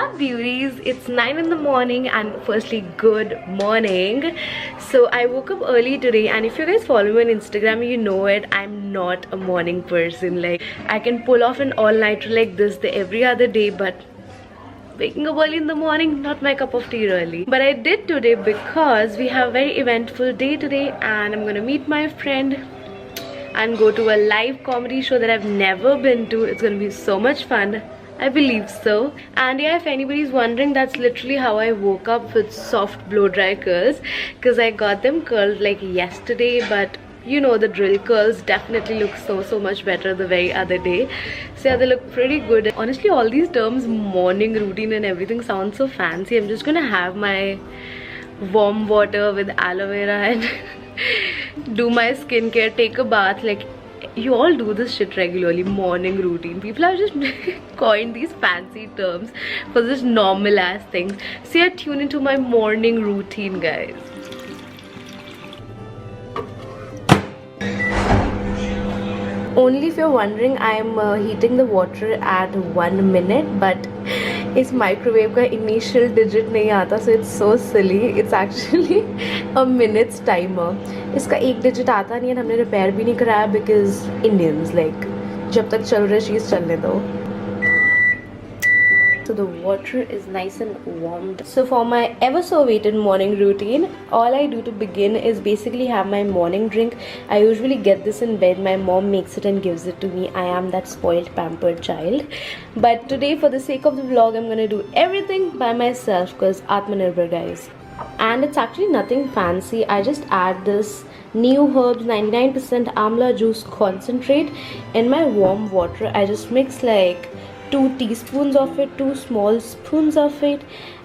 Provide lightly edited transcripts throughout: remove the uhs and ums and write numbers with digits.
up, beauties? It's 9 in the morning, and firstly, good morning. So I woke up early today, and if you guys follow me on Instagram, you know it. I'm not a morning person. Like, I can pull off an all-nighter like this every other day, but waking up early in the morning, not my cup of tea really. But I did today because we have a very eventful day today, and I'm gonna meet my friend and go to a live comedy show that I've never been to. It's gonna be so much fun. I believe so. And yeah, if anybody's wondering, that's literally how I woke up, with soft blow dry curls, because I got them curled like yesterday, but you know the drill. Curls definitely look so much better the very other day. So yeah, they look pretty good. Honestly, all these terms, morning routine and everything, sound so fancy. I'm just gonna have my warm water with aloe vera and do my skincare, take a bath. Like, you all do this shit regularly, morning routine. People have just coined these fancy terms for this normal ass things. So yeah, tune into my morning routine, guys. Only if you're wondering, I am heating the water at 1 minute, but इस microwave का initial digit नहीं आता, so it's so silly. It's actually a minute's timer. इसका एक digit आता नहीं है, हमने repair भी नहीं कराया because Indians, like, जब तक चल रही चीज़ चलने दो. So the water is nice and warmed. So for my ever so awaited morning routine, all I do to begin is basically have my morning drink. I usually get this in bed. My mom makes it and gives it to me. I am that spoiled, pampered child. But today, for the sake of the vlog, I'm gonna do everything by myself because Atmanirbhar, guys. And it's actually nothing fancy. I just add this New Herbs 99% Amla juice concentrate in my warm water. I just mix like 2 teaspoons of it, 2 small spoons of it,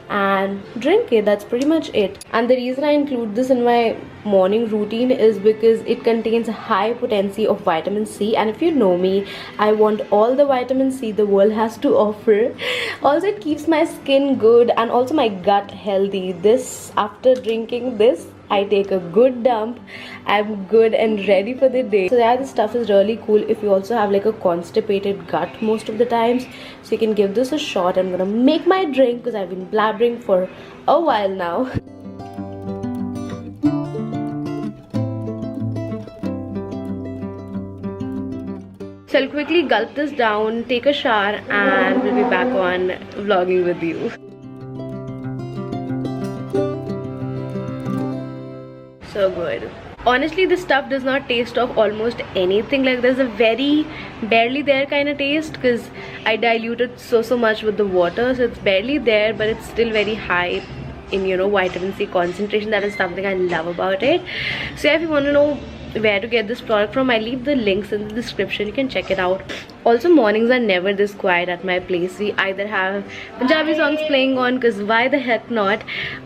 and drink it. That's pretty much it. And the reason I include this in my morning routine is because it contains high potency of vitamin C, and if you know me, I want all the vitamin C the world has to offer. Also, it keeps my skin good and also my gut healthy. This, after drinking this, I take a good dump, I'm good and ready for the day. So yeah, this stuff is really cool if you also have like a constipated gut most of the times. So you can give this a shot. I'm gonna make my drink because I've been blabbering for a while now. So I'll quickly gulp this down, take a shower, and we'll be back on vlogging with you. So good. Honestly, this stuff does not taste of almost anything. Like, there's a very barely there kind of taste because I diluted so much with the water, so it's barely there, but it's still very high in, you know, vitamin C concentration. That is something I love about it. So yeah, if you want to know where to get this product from, I leave the links in the description. You can check it out. Also, mornings are never this quiet at my place. We either have Punjabi songs playing on, because why the heck not,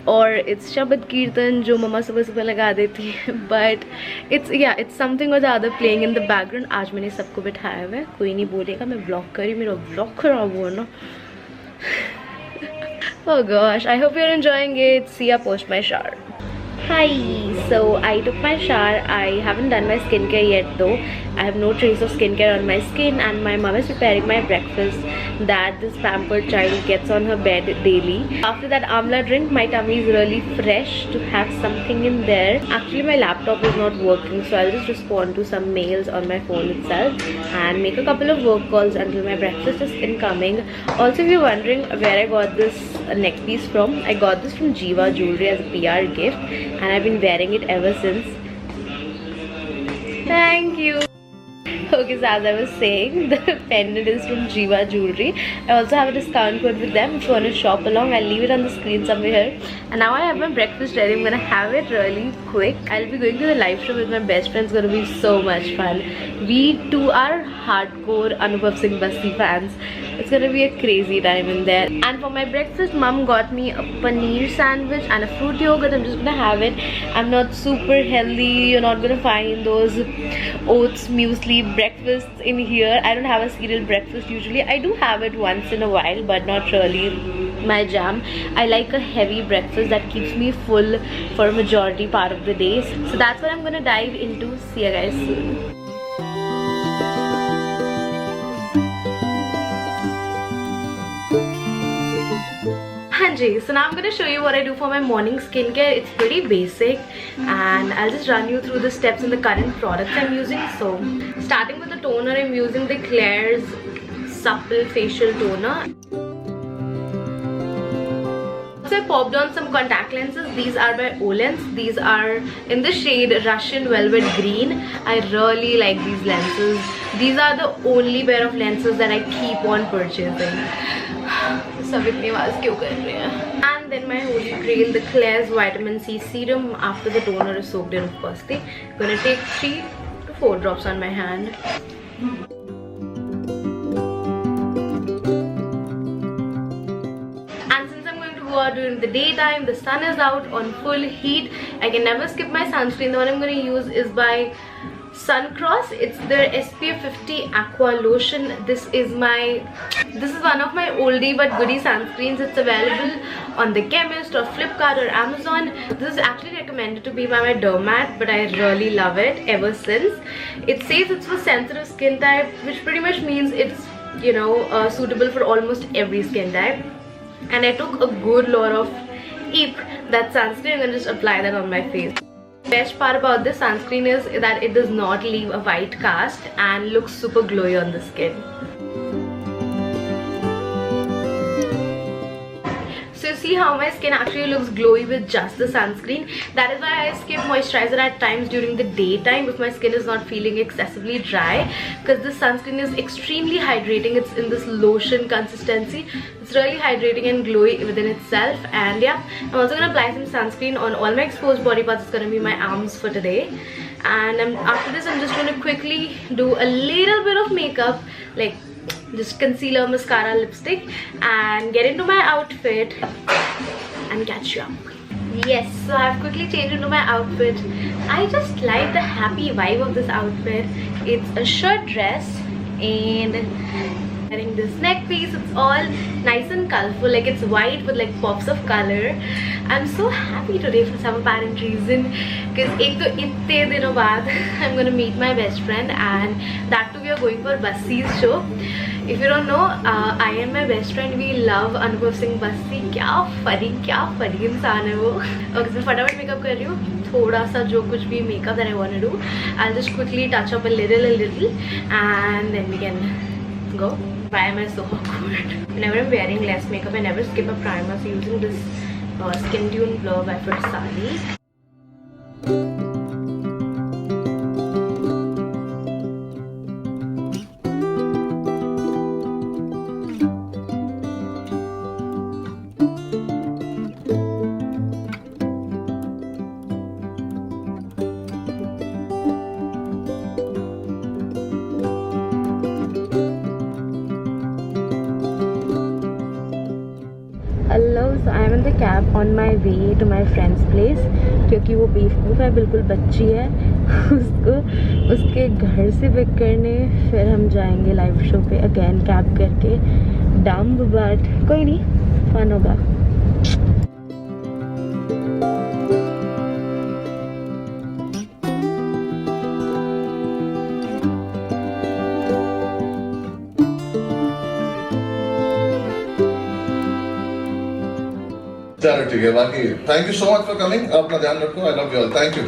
or it's Shabad Kirtan jo mama subah subah laga deti hai. But it's something or the other playing in the background. आज मैंने सबको बिठाया हुआ है, कोई नहीं बोलेगा मैं vlog करी, मेरा vlog खराब हुआ ना. Oh gosh, I hope you're enjoying it. See ya post my shower. Hi, so I took my shower. I haven't done my skincare yet though. I have no trace of skincare on my skin, and my mom is preparing my breakfast that this pampered child gets on her bed daily. After that amla drink, my tummy is really fresh to have something in there. Actually, my laptop is not working, so I'll just respond to some mails on my phone itself and make a couple of work calls until my breakfast is incoming. Also, if you're wondering where I got this neck piece from, I got this from Jiva Jewelry as a PR gift, and I've been wearing it ever since. Thank you. Okay, so as I was saying, the pendant is from Jiva Jewelry. I also have a discount code with them if you want to shop along. I'll leave it on the screen somewhere here. And now I have my breakfast ready. I'm gonna have it really quick. I'll be going to the live show with my best friend. It's gonna be so much fun. We too are hardcore Anubhav Singh Basti fans. It's gonna be a crazy time in there. And for my breakfast, mom got me a paneer sandwich and a fruit yogurt. I'm just gonna have it. I'm not super healthy. You're not gonna find those oats muesli breakfasts in here. I don't have a cereal breakfast usually. I do have it once in a while, but not really my jam. I like a heavy breakfast that keeps me full for a majority part of the day. So that's what I'm gonna dive into. See you guys soon. Anji. So now I'm going to show you what I do for my morning skincare. It's pretty basic and I'll just run you through the steps and the current products I'm using. So starting with the toner, I'm using the Klairs Supple Facial Toner. So I popped on some contact lenses. These are by Olens. These are in the shade Russian Velvet Green. I really like these lenses. These are the only pair of lenses that I keep on purchasing. And then my holy grail, the Klairs Vitamin C Serum. After the toner is soaked in, of course. I'm gonna take 3 to 4 drops on my hand. During the daytime, the sun is out on full heat, I can never skip my sunscreen. The one I'm going to use is by Suncross. It's their SPF 50 Aqua Lotion. This is one of my oldie but goodie sunscreens. It's available on the Chemist or Flipkart or Amazon. This is actually recommended to be by my dermat, but I really love it ever since. It says it's for sensitive skin type, which pretty much means it's, you know, suitable for almost every skin type. And I took a good lot of EEP, that sunscreen. I'm going to just apply that on my face. The best part about this sunscreen is that it does not leave a white cast and looks super glowy on the skin. So you see how my skin actually looks glowy with just the sunscreen. That is why I skip moisturizer at times during the daytime if my skin is not feeling excessively dry, because this sunscreen is extremely hydrating. It's in this lotion consistency. It's really hydrating and glowy within itself. And yeah, I'm also going to apply some sunscreen on all my exposed body parts. It's going to be my arms for today. And after this, I'm just going to quickly do a little bit of makeup, like just concealer, mascara, lipstick, and get into my outfit and catch you up. Yes, so I've quickly changed into my outfit. I just like the happy vibe of this outfit. It's a shirt dress and wearing this neck piece. It's all nice and colorful, like it's white with like pops of color. I'm so happy today for some apparent reason, because I'm gonna meet my best friend, and that too we are going for Bassi's show. If you don't know, I and my best friend, we love Anubhav Singh Bassi. क्या funny इंसान है वो. Okay, so फटाफट makeup कर रही हूँ. थोड़ा सा जो कुछ भी makeup that I want to do, I'll just quickly touch up a little, and then we can go. Why am I so awkward? Whenever I'm wearing less makeup, I never skip a primer. So using this Skin Tune Blur by Versali. Hello, so I'm in the cab on my way to my friend's place, क्योंकि वो बेवकूफ़ है, बिल्कुल बच्ची है. उसको उसके घर से पिक करने, फिर हम जाएंगे लाइव शो पे अगेन कैब करके. डम्ब बट कोई नहीं, फन होगा. चलो ठीक है. बाकी thank you so much for coming. अपना ध्यान रखो. I love you all. Thank you.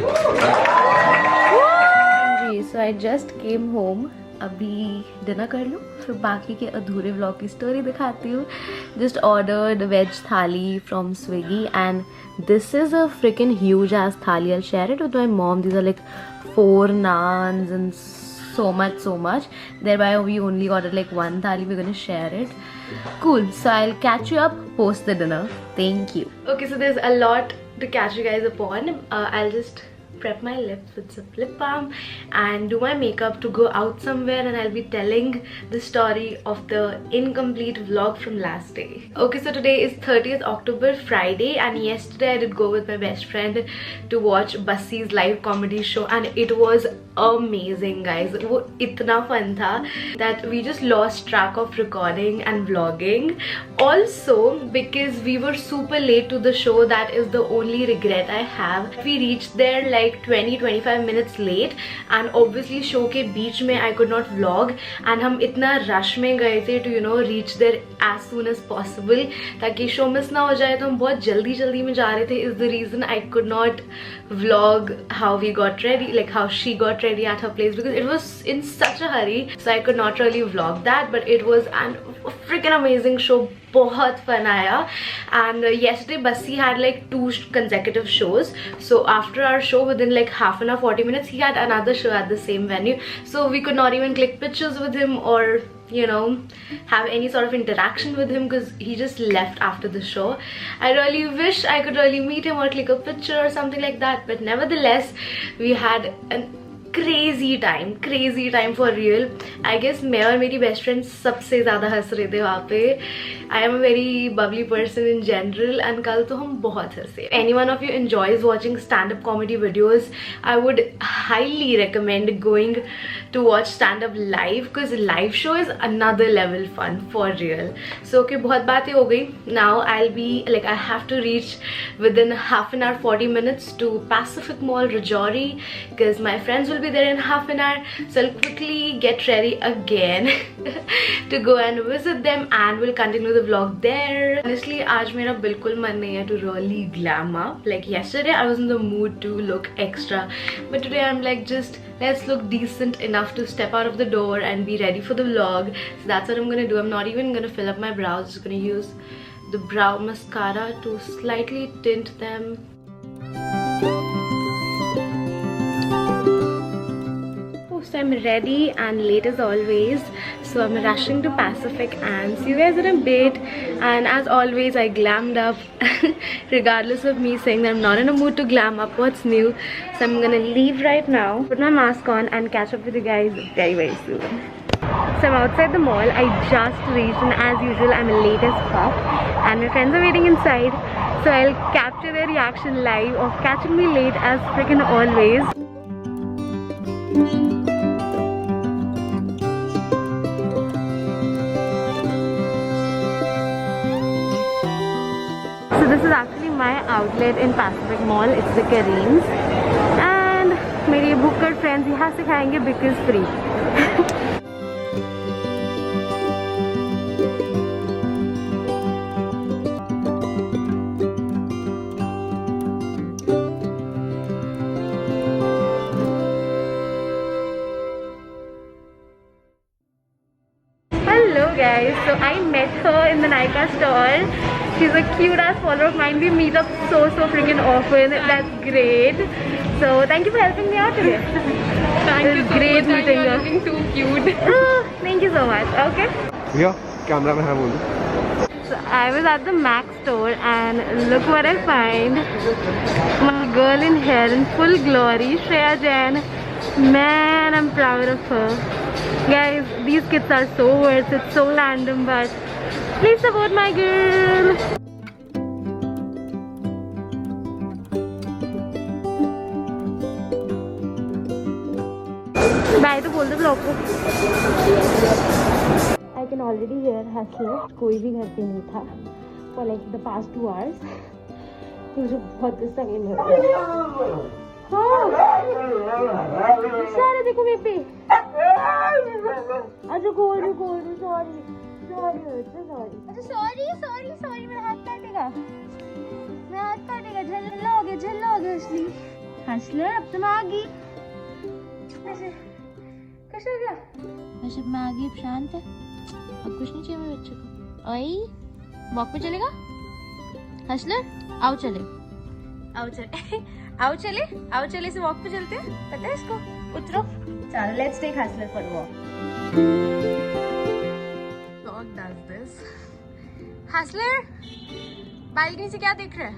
So I just came home. अभी डिनर कर लूँ, फिर बाकी के अधूरे व्लॉग की स्टोरी दिखाती हूँ. Just ordered veg thali from Swiggy and this is a freaking huge ass thali. I share it with my mom. These are like 4 naans and so much. Thereby we only ordered like 1 thali. We're gonna share it. Cool. So I'll catch you up post the dinner. Thank you. Okay, so there's a lot to catch you guys upon. I'll just prep my lips with some lip balm and do my makeup to go out somewhere, and I'll be telling the story of the incomplete vlog from last day. Okay, so today is 30th October, Friday, and yesterday I did go with my best friend to watch Bassi's live comedy show, and it was amazing guys. वो इतना fun था that we just lost track of recording and vlogging. Also because we were super late to the show, that is the only regret I have. We reached there like 20-25 minutes late and obviously show के बीच में I could not vlog and हम इतना rush में गए थे to you know reach there as soon as possible ताकि show miss ना हो जाए. तो हम बहुत जल्दी में जा रहे थे, is the reason I could not vlog how we got ready, like how she got ready at her place, because it was in such a hurry, so I could not really vlog that. But it was an freaking amazing show. बहुत fun आया. And yesterday Bassi had like 2 consecutive shows, so after our show within like half an hour 40 minutes he had another show at the same venue, so we could not even click pictures with him or you know have any sort of interaction with him because he just left after the show. I really wish I could really meet him or click a picture or something like that, but nevertheless we had an crazy time for real. I guess मैं और मेरी best friend सबसे ज़्यादा हंस रहे थे वहाँ पे. I am a very bubbly person in general and कल तो हम बहुत हंसे. Anyone of you enjoys watching stand-up comedy videos, I would highly recommend going to watch stand-up live because live show is another level fun for real. So okay, बहुत बातें हो गई. Now I'll be like I have to reach within half an hour 40 minutes to Pacific Mall Rajouri because my friends will be there in half an hour, so I'll quickly get ready again to go and visit them and we'll continue the vlog there. Honestly आज मेरा बिल्कुल मन नहीं है to really glam up. Like yesterday I was in the mood to look extra, but today I'm like just let's look decent enough to step out of the door and be ready for the vlog. So that's what I'm gonna do. I'm not even gonna fill up my brows, just gonna use the brow mascara to slightly tint them. So I'm ready and late as always, so I'm rushing to Pacific and see you guys in a bit. And as always I glammed up regardless of me saying that I'm not in a mood to glam up. What's new? So I'm gonna leave right now, put my mask on and catch up with you guys very soon. So I'm outside the mall. I just reached and as usual I'm late as fuck and my friends are waiting inside, so I'll capture their reaction live of catching me late as freaking always. So this is actually my outlet in Pacific Mall. It's the Kareem's and मेरे Booker friends यहाँ से खाएंगे because free. Hello guys, so I met her in the Nykaa store. She's a cute ass follower of mine. We meet up so freaking often. That's great. So thank you for helping me out today. Thank you so great much. meeting You are you. looking too cute. Oh, thank you so much. Okay. Yeah, camera में है बोलो. So I was at the Mac store and look what I find. My girl in hair in full glory, Shreya Jain. Man, I'm proud of her. Guys, these kids are so worth it, so random, but please support my girl. Bye to बोल दो vlog को. I can already hear hustler. कोई भी घर पे नहीं था for like the past 2 hours. मुझे बहुत गुस्सा है. हाँ, सारे देखो मेरे पे. अच्छा कोई सॉरी मेरा हाथ काटेगा. झल्ला हो गया असली. हंसलर अब तुम आ गई. कैसे हो गया? बस अब मैं आ गई, अब शांत है. अब कुछ नहीं चाहिए मेरे बच्चे को. ओए वॉक पे चलेगा? हंसलर आओ चले से वॉक पे चलते हैं. पता है इसको? उतरो. चलो let's take Hansler for walk. Dog does this. Hansler, balcony से क्या देख रहा है?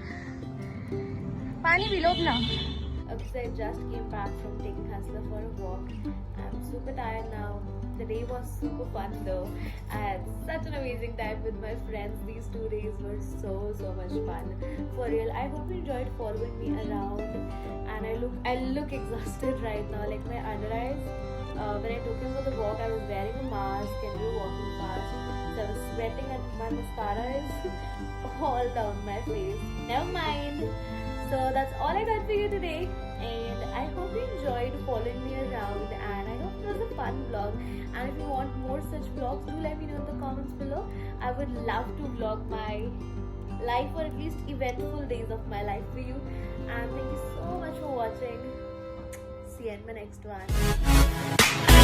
पानी पी लो अपना. I just came back from taking Hustler for a walk. I'm super tired now. The day was super fun though. I had such an amazing time with my friends. These 2 days were so much fun. For real, I hope you enjoyed following me around. And I look exhausted right now. Like my under eyes. When I took him for the walk, I was wearing a mask and we were walking fast. So I was sweating and my mascara is all down my face. Never mind. So that's all I got for you today. And I hope you enjoyed following me around, and I hope it was a fun vlog. And if you want more such vlogs, do let me know in the comments below. I would love to vlog my life, or at least eventful days of my life for you. And thank you so much for watching. See you in my next one.